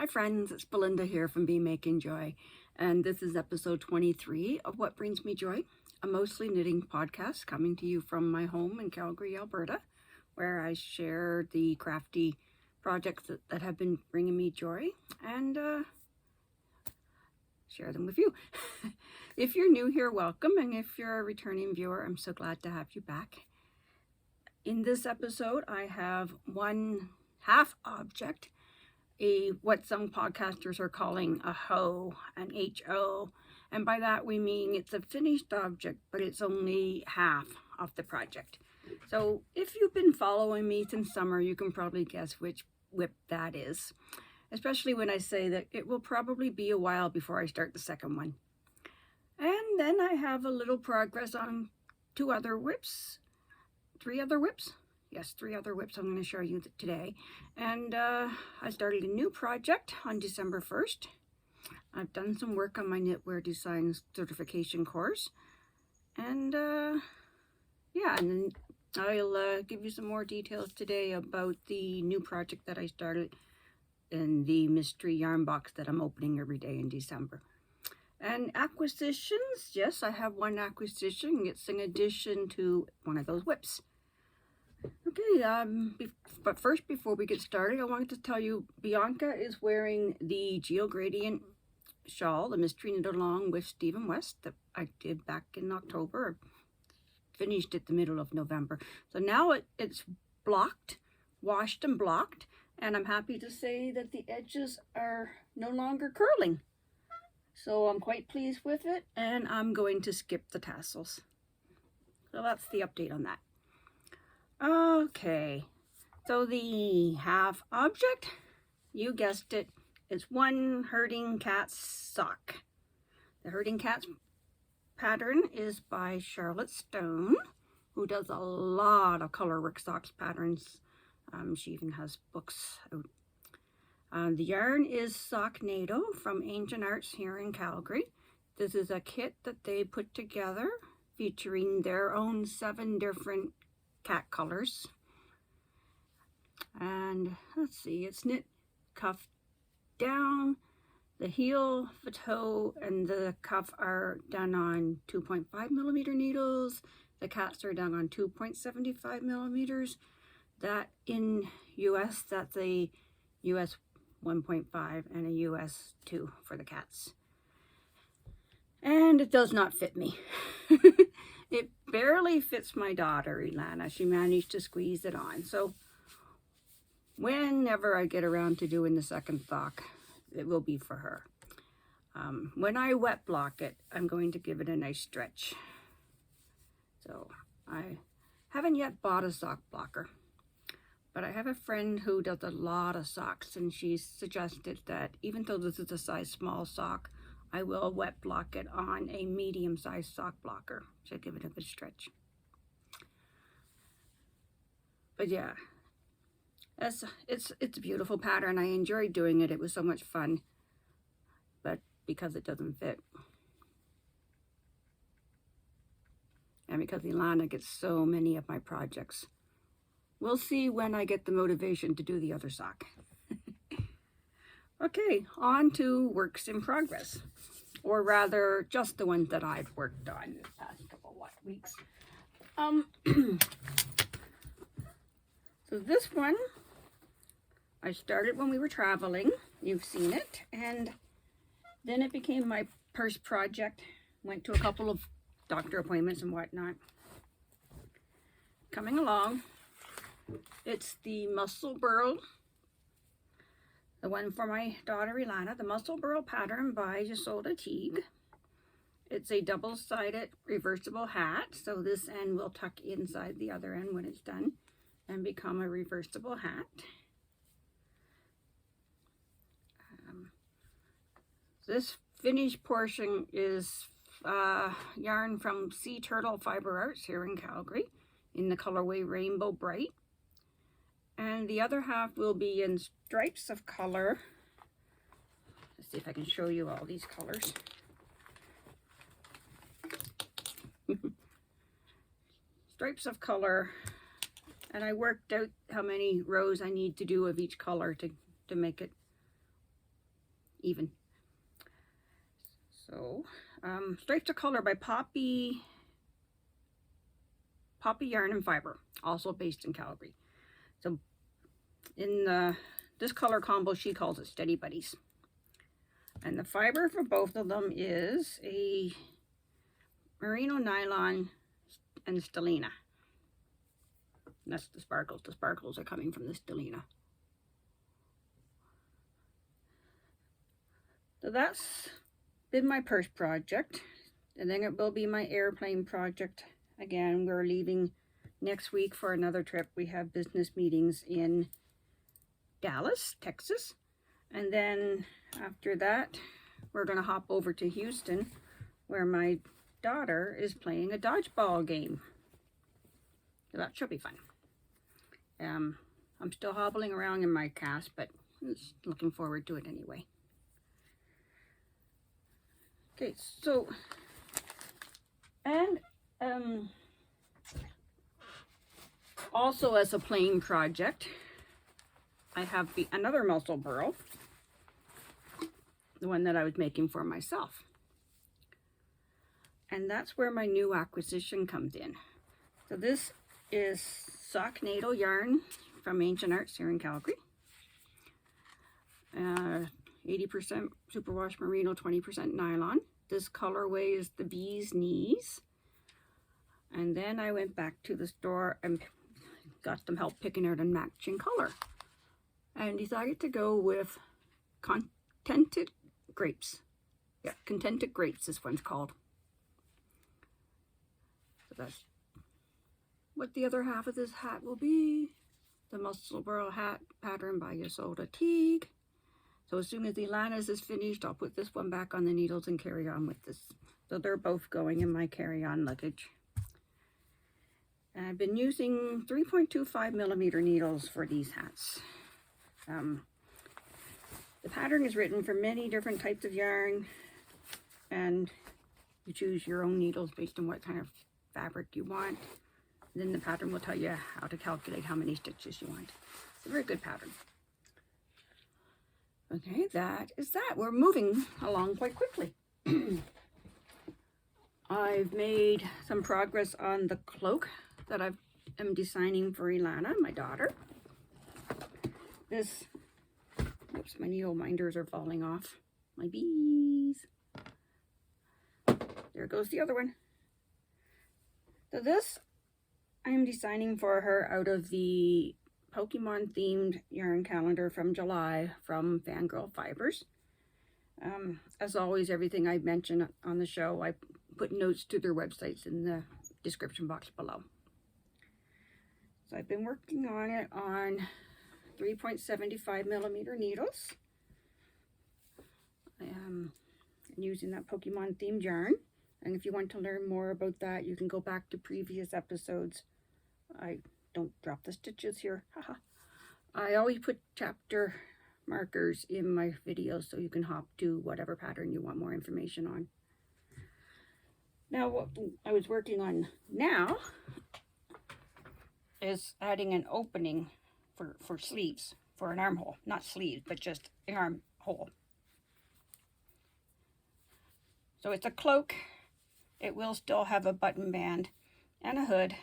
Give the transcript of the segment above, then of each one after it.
Hi friends, it's Belinda here from Be Making Joy, and this is episode 23 of What Brings Me Joy, a mostly knitting podcast coming to you from my home in Calgary, Alberta, where I share the crafty projects that have been bringing me joy and share them with you. If you're new here, welcome, and if you're a returning viewer, I'm so glad to have you back. In this episode, I have one half object, what some podcasters are calling a HO, an HO, and by that we mean it's a finished object, but it's only half of the project. So if you've been following me since summer, you can probably guess which whip that is, especially when I say that it will probably be a while before I start the second one. And then I have a little progress on three other whips. Yes, 3 other whips I'm going to show you today. And I started a new project on December 1st. I've done some work on my knitwear design certification course. And yeah, and then I'll give you some more details today about the new project that I started in the mystery yarn box that I'm opening every day in December. And acquisitions, yes, I have one acquisition. It's in addition to one of those whips. Okay, but first, before we get started, I wanted to tell you Bianca is wearing the Geogradient Shawl, the mystery knit along with Stephen West that I did back in October, finished it the middle of November. So now it's blocked, washed and blocked, and I'm happy to say that the edges are no longer curling. So I'm quite pleased with it, and I'm going to skip the tassels. So that's the update on that. Okay, so the half object, you guessed it, is one herding cat's sock. The herding cat's pattern is by Charlotte Stone, who does a lot of colorwork socks patterns. She even has books out. The yarn is Sock NATO from Ancient Arts here in Calgary. This is a kit that they put together featuring their own 7 different cat colors. And let's see, it's knit cuff down. The heel, the toe, and the cuff are done on 2.5 millimeter needles. The cats are done on 2.75 millimeters. That in US, that's a US 1.5 and a US 2 for the cats. And it does not fit me. It barely fits my daughter, Elana. She managed to squeeze it on. So whenever I get around to doing the second sock, it will be for her. When I wet block it, I'm going to give it a nice stretch. So I haven't yet bought a sock blocker, but I have a friend who does a lot of socks, and she suggested that even though this is a size small sock, I will wet block it on a medium-sized sock blocker to give it a good stretch. But yeah, it's a beautiful pattern. I enjoyed doing it. It was so much fun. But because it doesn't fit, and because Elana gets so many of my projects, we'll see when I get the motivation to do the other sock. Okay, on to works in progress, or rather just the ones that I've worked on the past couple of weeks. So this one I started when we were traveling. You've seen it, and then it became my purse project. Went to a couple of doctor appointments and whatnot. Coming along, it's the Musselburgh, the one for my daughter Elana, the Musselburgh pattern by Isolde Teague. It's a double-sided reversible hat, so this end will tuck inside the other end when it's done and become a reversible hat. This finished portion is yarn from Sea Turtle Fiber Arts here in Calgary in the colorway Rainbow Bright. And the other half will be in stripes of color. Let's see if I can show you all these colors. Stripes of color. And I worked out how many rows I need to do of each color to make it even. So, Stripes of Color by Poppy Yarn and Fiber, also based in Calgary. So in this color combo, she calls it Steady Buddies. And the fiber for both of them is a merino nylon and stellina. And that's the sparkles. The sparkles are coming from the stellina. So that's been my purse project. And then it will be my airplane project. Again, we're leaving next week for another trip. We have business meetings in Dallas, Texas. And then after that, we're going to hop over to Houston, where my daughter is playing a dodgeball game. So that should be fun. I'm still hobbling around in my cast, but looking forward to it anyway. Okay, so, and also as a plane project, I have another Musselburgh, the one that I was making for myself. And that's where my new acquisition comes in. So this is sock needle yarn from Ancient Arts here in Calgary. 80% superwash merino, 20% nylon. This colorway is the bee's knees. And then I went back to the store and got some help picking out a matching color. And decided to go with Contented Grapes. Yeah, Contented Grapes, this one's called. So that's what the other half of this hat will be. The Musselburgh hat pattern by Yosoda Teague. So as soon as the Elana's is finished, I'll put this one back on the needles and carry on with this. So they're both going in my carry-on luggage. And I've been using 3.25 millimeter needles for these hats. The pattern is written for many different types of yarn, and you choose your own needles based on what kind of fabric you want. And then the pattern will tell you how to calculate how many stitches you want. It's a very good pattern. Okay, that is that. We're moving along quite quickly. I've made some progress on the cloak that I am designing for Elana, my daughter. This, oops, my needle minders are falling off. My bees. There goes the other one. So this, I am designing for her out of the Pokemon themed yarn calendar from July from Fangirl Fibers. As always, everything I mention on the show, I put notes to their websites in the description box below. So I've been working on it on 3.75 millimeter needles. I am using that Pokemon themed yarn. And if you want to learn more about that, you can go back to previous episodes. I don't drop the stitches here. Haha. I always put chapter markers in my videos so you can hop to whatever pattern you want more information on. Now, what I was working on now is adding an opening for sleeves, for an armhole. Not sleeves, but just an armhole. So it's a cloak. It will still have a button band and a hood.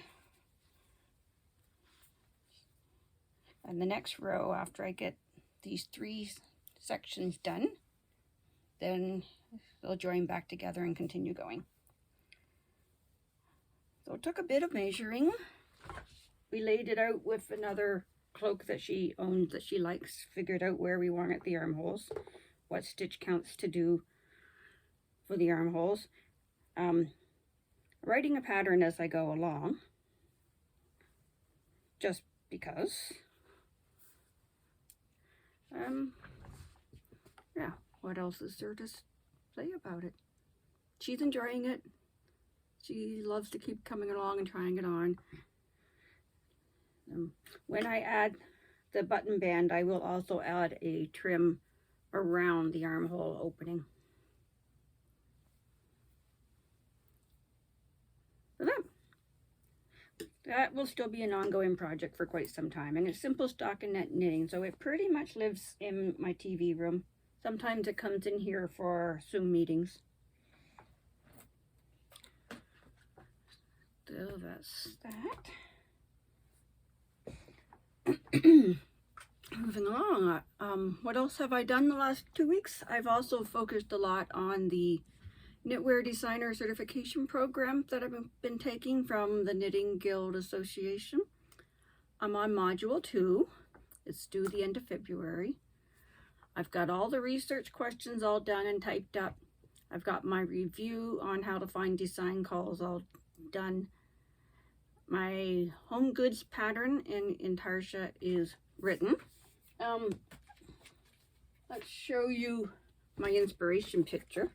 And the next row, after I get these 3 sections done, then they'll join back together and continue going. So it took a bit of measuring. We laid it out with another cloak that she owns, that she likes, figured out where we wanted the armholes, what stitch counts to do for the armholes. Writing a pattern as I go along, just because. Yeah, what else is there to say about it? She's enjoying it. She loves to keep coming along and trying it on. When I add the button band, I will also add a trim around the armhole opening. So that will still be an ongoing project for quite some time. And it's simple stockinette knitting, so it pretty much lives in my TV room. Sometimes it comes in here for Zoom meetings. So that's that. Moving along, what else have I done the last 2 weeks? I've also focused a lot on the Knitwear Designer Certification Program that I've been taking from the Knitting Guild Association. I'm on Module 2. It's due the end of February. I've got all the research questions all done and typed up. I've got my review on how to find design calls all done. My home goods pattern in Intarsha is written. Let's show you my inspiration picture.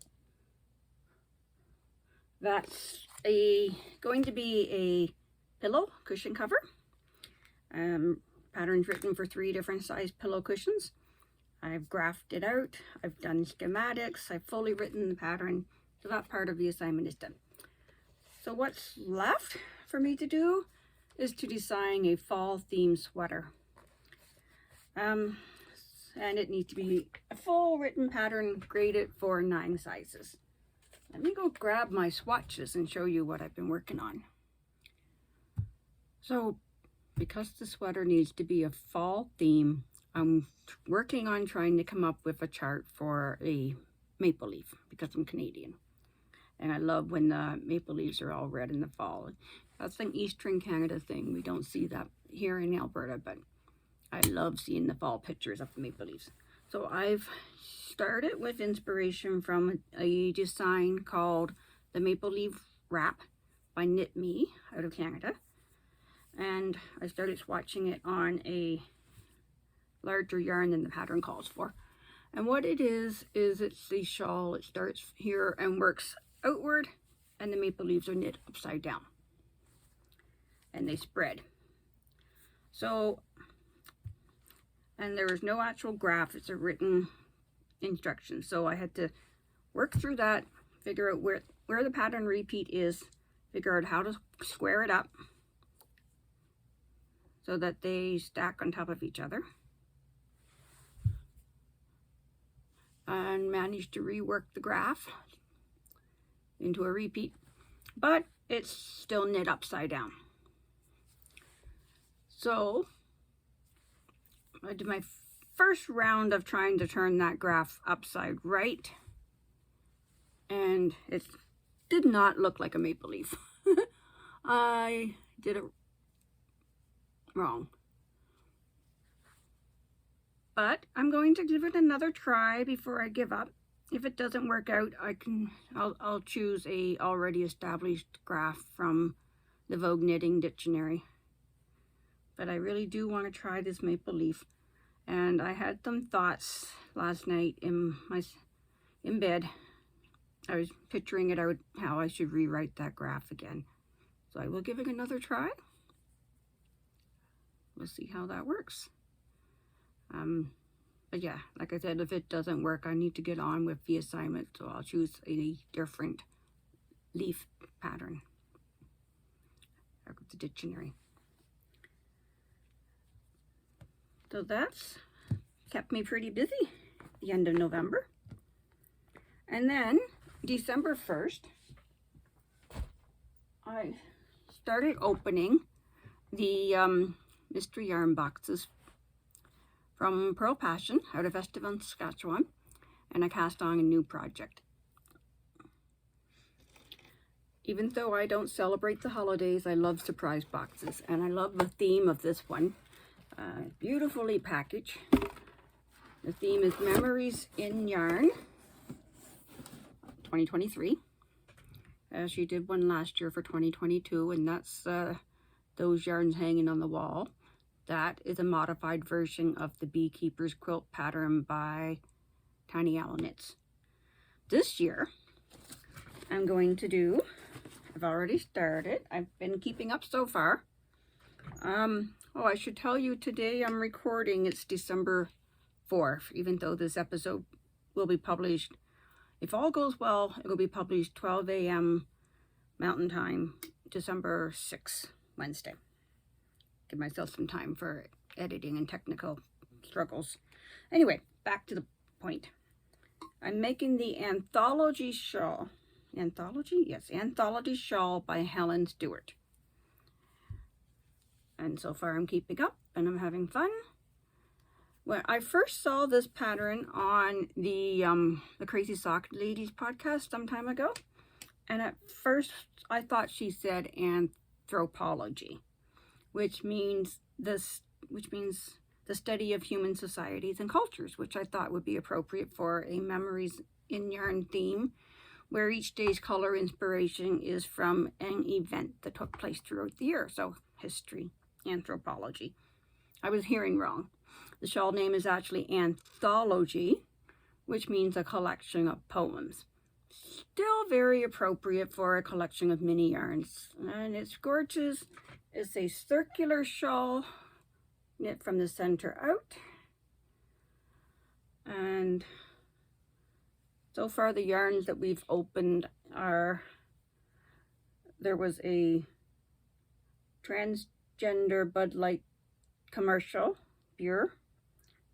That's going to be a pillow cushion cover. Pattern's written for 3 different size pillow cushions. I've graphed it out. I've done schematics. I've fully written the pattern. So that part of the assignment is done. So what's left for me to do is to design a fall theme sweater. And it needs to be a full written pattern graded for 9 sizes. Let me go grab my swatches and show you what I've been working on. So because the sweater needs to be a fall theme, I'm working on trying to come up with a chart for a maple leaf because I'm Canadian. And I love when the maple leaves are all red in the fall. That's an Eastern Canada thing. We don't see that here in Alberta, but I love seeing the fall pictures of the maple leaves. So I've started with inspiration from a design called the Maple Leaf Wrap by Knit Me out of Canada. And I started swatching it on a larger yarn than the pattern calls for. And what it is it's the shawl. It starts here and works outward, and the maple leaves are knit upside down. And they spread. So, and there is no actual graph, it's a written instruction. So I had to work through that, figure out where the pattern repeat is, figure out how to square it up so that they stack on top of each other, and managed to rework the graph into a repeat, but it's still knit upside down. So I did my first round of trying to turn that graph upside right, and it did not look like a maple leaf. I did it wrong. But I'm going to give it another try before I give up. If it doesn't work out, I'll choose a already established graph from the Vogue Knitting Dictionary. But I really do want to try this maple leaf. And I had some thoughts last night in bed. I was picturing it out how I should rewrite that graph again. So I will give it another try. We'll see how that works. But yeah, like I said, if it doesn't work, I need to get on with the assignment. So I'll choose a different leaf pattern out of the dictionary. So that's kept me pretty busy at the end of November. And then December 1st, I started opening the mystery yarn boxes from Pearl Passion out of Estevan, Saskatchewan, and I cast on a new project. Even though I don't celebrate the holidays, I love surprise boxes, and I love the theme of this one. Beautifully packaged. The theme is Memories in Yarn 2023. She did one last year for 2022, and that's those yarns hanging on the wall. That is a modified version of the Beekeeper's Quilt pattern by Tiny Owl Knits. This year, I'm going to do, I've already started, I've been keeping up so far. Oh, I should tell you today I'm recording, it's December 4th, even though this episode will be published, if all goes well, it will be published 12 a.m. Mountain Time, December 6th, Wednesday. Give myself some time for editing and technical struggles. Anyway, back to the point. I'm making the Anthology Shawl. Anthology? Yes, Anthology Shawl by Helen Stewart. And so far I'm keeping up and I'm having fun. When I first saw this pattern on the Crazy Sock Ladies podcast some time ago, and at first I thought she said anthropology, which means the study of human societies and cultures, which I thought would be appropriate for a Memories in Yarn theme, where each day's color inspiration is from an event that took place throughout the year. So history, anthropology. I was hearing wrong. The shawl name is actually Anthology, which means a collection of poems. Still very appropriate for a collection of mini yarns. And it's gorgeous. It's a circular shawl knit from the center out. And so far the yarns that we've opened are, there was a transgender Bud Light commercial, Pure.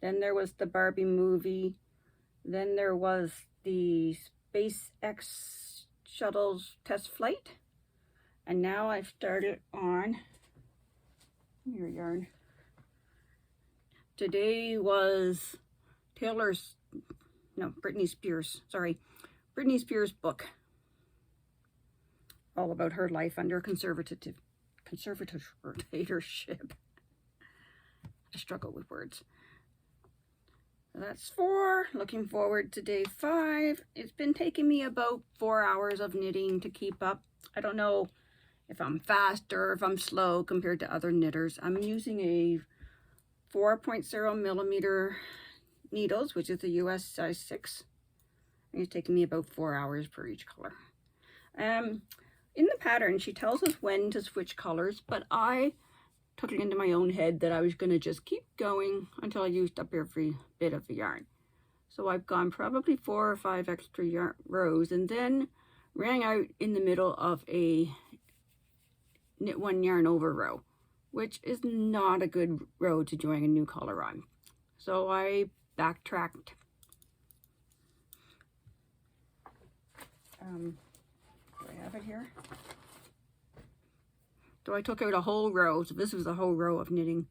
Then there was the Barbie movie. Then there was the SpaceX shuttle's test flight. And now I've started on your yarn. Today was Britney Spears' book. All about her life under conservatorship. I struggle with words. That's 4. Looking forward to day 5. It's been taking me about 4 hours of knitting to keep up. I don't know if I'm fast or if I'm slow compared to other knitters. I'm using a 4.0 millimeter needles, which is the US size 6. And it's taking me about 4 hours per each color. In the pattern, she tells us when to switch colors, but I took it into my own head that I was going to just keep going until I used up every bit of the yarn. So I've gone probably 4 or 5 extra rows and then ran out in the middle of a knit 1 yarn over row, which is not a good row to join a new color on. So I backtracked. Do I have it here? So I took out a whole row. So this was a whole row of knitting.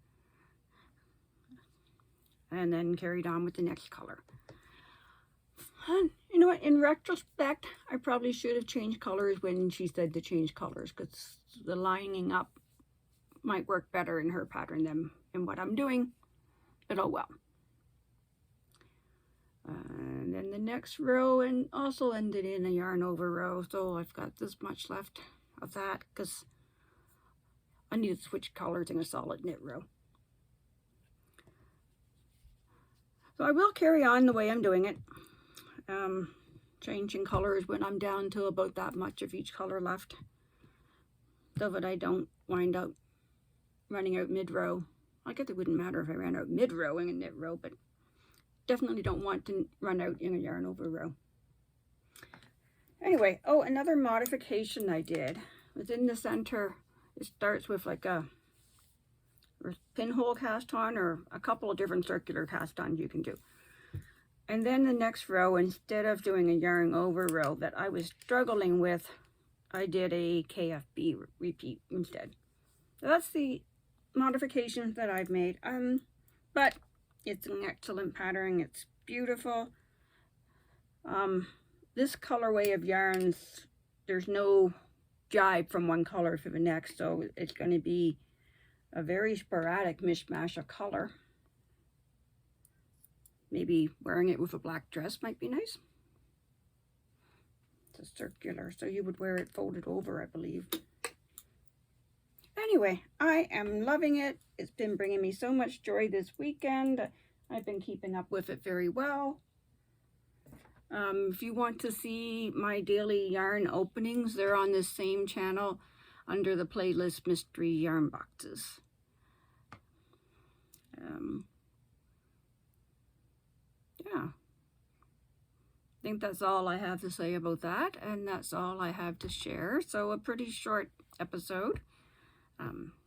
And then carried on with the next color. And you know what? In retrospect, I probably should have changed colors when she said to change colors, because the lining up might work better in her pattern than in what I'm doing. But oh well. And then the next row and also ended in a yarn over row. So I've got this much left of that because I need to switch colors in a solid knit row. So I will carry on the way I'm doing it. Changing colors when I'm down to about that much of each color left, so that I don't wind up running out mid-row. I guess it wouldn't matter if I ran out mid-row in a knit row, but definitely don't want to run out in a yarn over row. Anyway, oh, another modification I did was in the center. It starts with like a pinhole cast on or a couple of different circular cast ons you can do. And then the next row, instead of doing a yarn over row that I was struggling with, I did a KFB repeat instead. So that's the modifications that I've made. But it's an excellent pattern. It's beautiful. This colorway of yarns, there's no jibe from one color to the next, so it's going to be a very sporadic mishmash of color. Maybe wearing it with a black dress might be nice. It's a circular, so you would wear it folded over, I believe. Anyway, I am loving it. It's been bringing me so much joy this weekend. I've been keeping up with it very well. If you want to see my daily yarn openings, they're on this same channel under the playlist Mystery Yarn Boxes. Yeah. I think that's all I have to say about that, and that's all I have to share. So a pretty short episode.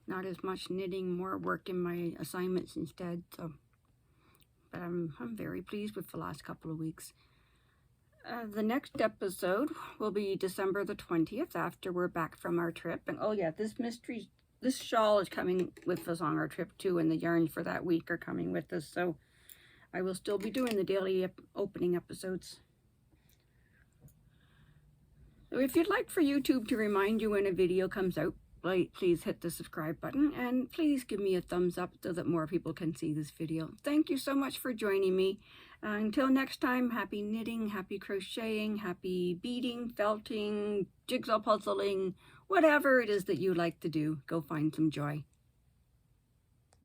Not as much knitting, more work in my assignments instead. So, but I'm very pleased with the last couple of weeks. The next episode will be December the 20th after we're back from our trip. And oh yeah, this shawl is coming with us on our trip too, and the yarns for that week are coming with us. So I will still be doing the daily opening episodes. So if you'd like for YouTube to remind you when a video comes out, please hit the subscribe button and please give me a thumbs up so that more people can see this video. Thank you so much for joining me. Until next time, happy knitting, happy crocheting, happy beading, felting, jigsaw puzzling, whatever it is that you like to do, go find some joy.